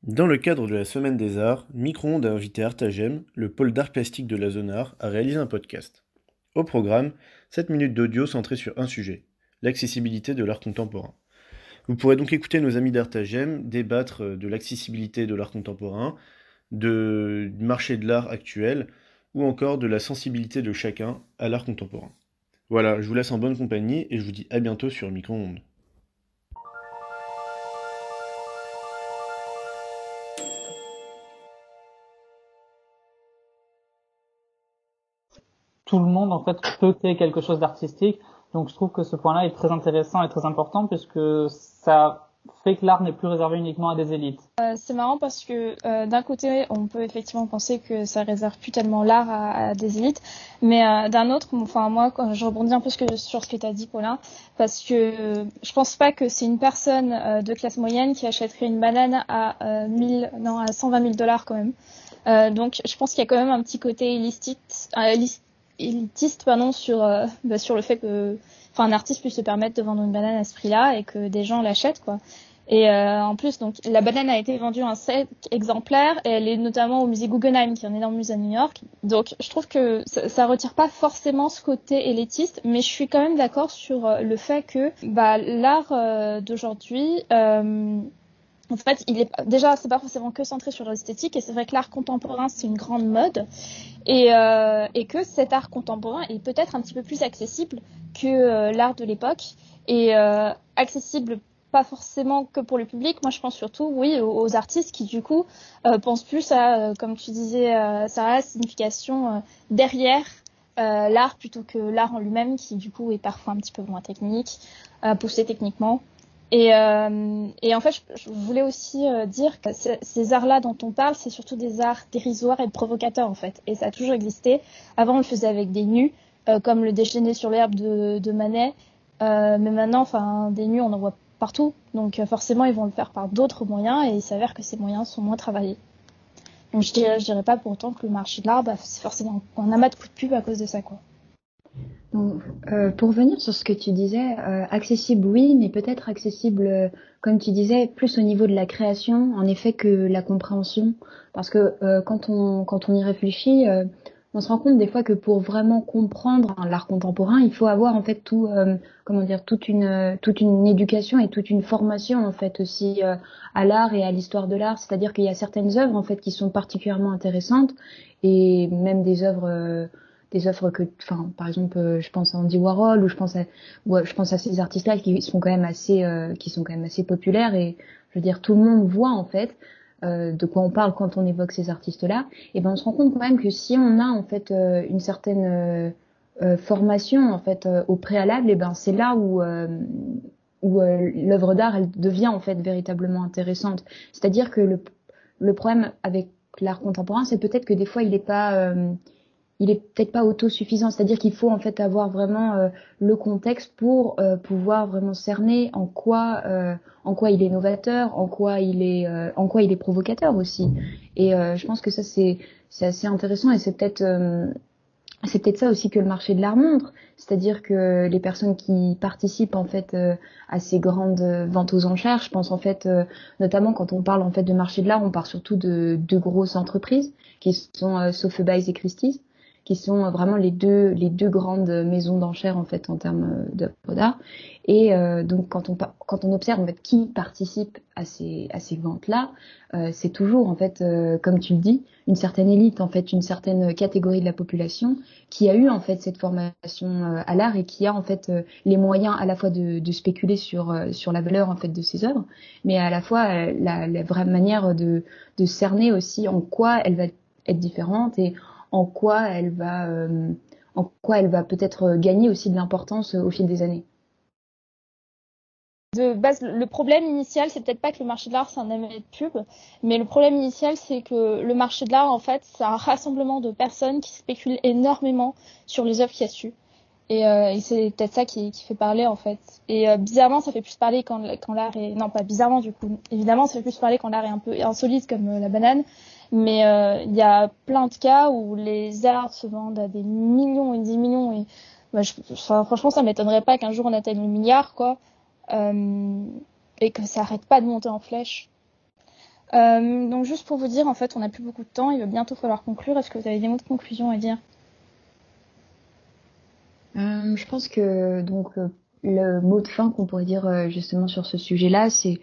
Dans le cadre de la Semaine des Arts, Micro-ondes a invité Artagem, le pôle d'art plastique de la zone art, à réaliser un podcast. Au programme, 7 minutes d'audio centrées sur un sujet, l'accessibilité de l'art contemporain. Vous pourrez donc écouter nos amis d'Artagem débattre de l'accessibilité de l'art contemporain, du marché de l'art actuel, ou encore de la sensibilité de chacun à l'art contemporain. Voilà, je vous laisse en bonne compagnie et je vous dis à bientôt sur Micro-ondes. Tout le monde en fait peut créer quelque chose d'artistique. Donc je trouve que ce point-là est très intéressant et très important puisque ça fait que l'art n'est plus réservé uniquement à des élites. C'est marrant parce que d'un côté, on peut effectivement penser que ça réserve plus tellement l'art à des élites, mais d'un autre, enfin moi, quand je rebondis un peu sur ce que tu as dit, Paulin, parce que je pense pas que c'est une personne de classe moyenne qui achèterait une banane à 120 000 dollars quand même. Donc je pense qu'il y a quand même un petit côté élitiste pardon, sur le fait que un artiste puisse se permettre de vendre une banane à ce prix-là et que des gens l'achètent, quoi. Et en plus, donc, la banane a été vendue en 7 exemplaires et elle est notamment au musée Guggenheim, qui est un énorme musée à New York. Donc, je trouve que ça retire pas forcément ce côté élitiste, mais je suis quand même d'accord sur le fait que l'art d'aujourd'hui, en fait, déjà, c'est pas forcément que centré sur l'esthétique, et c'est vrai que l'art contemporain, c'est une grande mode, et que cet art contemporain est peut-être un petit peu plus accessible que l'art de l'époque, et accessible pas forcément que pour le public. Moi, je pense surtout, oui, aux artistes qui, du coup, pensent plus à, comme tu disais, Sarah, la signification derrière l'art plutôt que l'art en lui-même, qui, du coup, est parfois un petit peu moins technique, poussé techniquement. Et en fait, je voulais aussi dire que ces arts-là dont on parle, c'est surtout des arts dérisoires et provocateurs, en fait. Et ça a toujours existé. Avant, on le faisait avec des nus, comme le déjeuner sur l'herbe de Manet. Mais maintenant, des nus, on en voit partout. Donc forcément, ils vont le faire par d'autres moyens, et il s'avère que ces moyens sont moins travaillés. Donc je dirais pas pour autant que le marché de l'art, c'est forcément un amas de coups de pub à cause de ça, quoi. Donc, pour revenir sur ce que tu disais, accessible oui, mais peut-être accessible, comme tu disais, plus au niveau de la création, en effet, que la compréhension. Parce que quand on y réfléchit, on se rend compte des fois que pour vraiment comprendre l'art contemporain, il faut avoir en fait comment dire, toute une éducation et toute une formation en fait aussi à l'art et à l'histoire de l'art. C'est-à-dire qu'il y a certaines œuvres en fait qui sont particulièrement intéressantes et même des œuvres que, enfin, par exemple, je pense à Andy Warhol ou je pense à ces artistes-là qui sont quand même assez populaires et je veux dire tout le monde voit en fait de quoi on parle quand on évoque ces artistes-là. Et ben on se rend compte quand même que si on a en fait une certaine formation en fait au préalable, et ben c'est là où l'œuvre d'art elle devient en fait véritablement intéressante. C'est-à-dire que le problème avec l'art contemporain, c'est peut-être que des fois il est peut-être pas autosuffisant, c'est-à-dire qu'il faut en fait avoir vraiment le contexte pour pouvoir vraiment cerner en quoi il est novateur, en quoi il est provocateur aussi. Et je pense que ça c'est assez intéressant et c'est peut-être ça aussi que le marché de l'art montre, c'est-à-dire que les personnes qui participent en fait à ces grandes ventes aux enchères, je pense en fait notamment quand on parle en fait de marché de l'art, on parle surtout de deux grosses entreprises qui sont Sotheby's et Christie's, qui sont vraiment les deux grandes maisons d'enchères en fait en termes d'œuvres d'art. Et donc quand on observe en fait qui participe à ces ventes là, c'est toujours en fait comme tu le dis une certaine élite en fait, une certaine catégorie de la population qui a eu en fait cette formation à l'art et qui a en fait les moyens à la fois de spéculer sur la valeur en fait de ses œuvres, mais à la fois la vraie manière de cerner aussi en quoi elle va être différente et en quoi elle va peut-être gagner aussi de l'importance au fil des années. De base, le problème initial, c'est peut-être pas que le marché de l'art, c'est un amas de pub, mais le problème initial, c'est que le marché de l'art, en fait, c'est un rassemblement de personnes qui spéculent énormément sur les œuvres qu'il y a dessus. Et c'est peut-être ça qui fait parler, en fait. Et bizarrement, ça fait plus parler quand l'art est... Non, pas bizarrement, du coup. Évidemment, ça fait plus parler quand l'art est un peu insolite, comme la banane. Mais il y a plein de cas où les arts se vendent à des millions et des millions. Et franchement, ça m'étonnerait pas qu'un jour on atteigne le milliard, quoi. Euh, et que ça arrête pas de monter en flèche. Donc juste pour vous dire, en fait, on n'a plus beaucoup de temps, il va bientôt falloir conclure. Est-ce que vous avez des mots de conclusion à dire? Je pense que le mot de fin qu'on pourrait dire justement sur ce sujet-là, c'est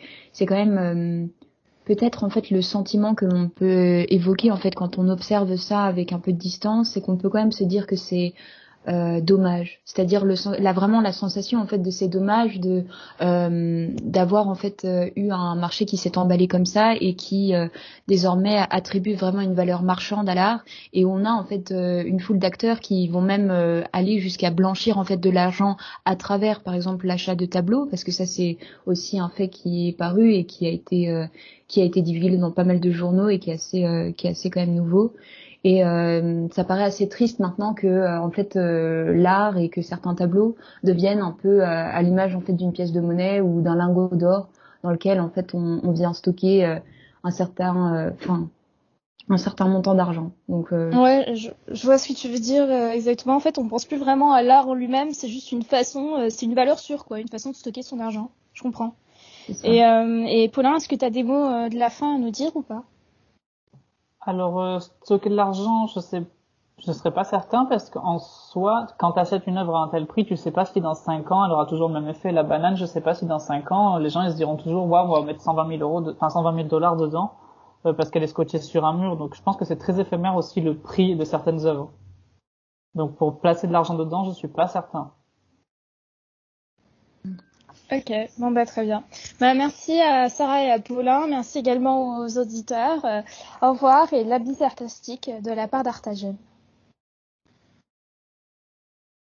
quand même peut-être en fait le sentiment que l'on peut évoquer en fait quand on observe ça avec un peu de distance, c'est qu'on peut quand même se dire que c'est dommage, c'est-à-dire vraiment la sensation en fait de ces dommages d'avoir en fait eu un marché qui s'est emballé comme ça et qui désormais attribue vraiment une valeur marchande à l'art, et on a en fait une foule d'acteurs qui vont même aller jusqu'à blanchir en fait de l'argent à travers par exemple l'achat de tableaux, parce que ça c'est aussi un fait qui est paru et qui a été divulgué dans pas mal de journaux et qui est assez quand même nouveau. Et ça paraît assez triste maintenant que en fait l'art et que certains tableaux deviennent un peu à l'image en fait d'une pièce de monnaie ou d'un lingot d'or dans lequel en fait on vient stocker un certain montant d'argent. Donc Ouais, je vois ce que tu veux dire exactement. En fait, on pense plus vraiment à l'art en lui-même, c'est juste une façon, c'est une valeur sûre, quoi, une façon de stocker son argent. Je comprends. c'est ça. Et Paulin, est-ce que tu as des mots de la fin à nous dire ou pas? Alors, stocker de l'argent, je serais pas certain parce qu'en soi, quand tu achètes une œuvre à un tel prix, tu sais pas si dans 5 ans elle aura toujours le même effet. La banane, je sais pas si dans 5 ans, les gens ils se diront toujours, waouh, on va mettre 120 000 euros, enfin 120 000 dollars dedans parce qu'elle est scotchée sur un mur. Donc je pense que c'est très éphémère aussi le prix de certaines œuvres. Donc pour placer de l'argent dedans, je suis pas certain. Ok, bon bah très bien. Bah, merci à Sarah et à Paulin, merci également aux auditeurs. Au revoir et la bise artistique de la part d'Artagène.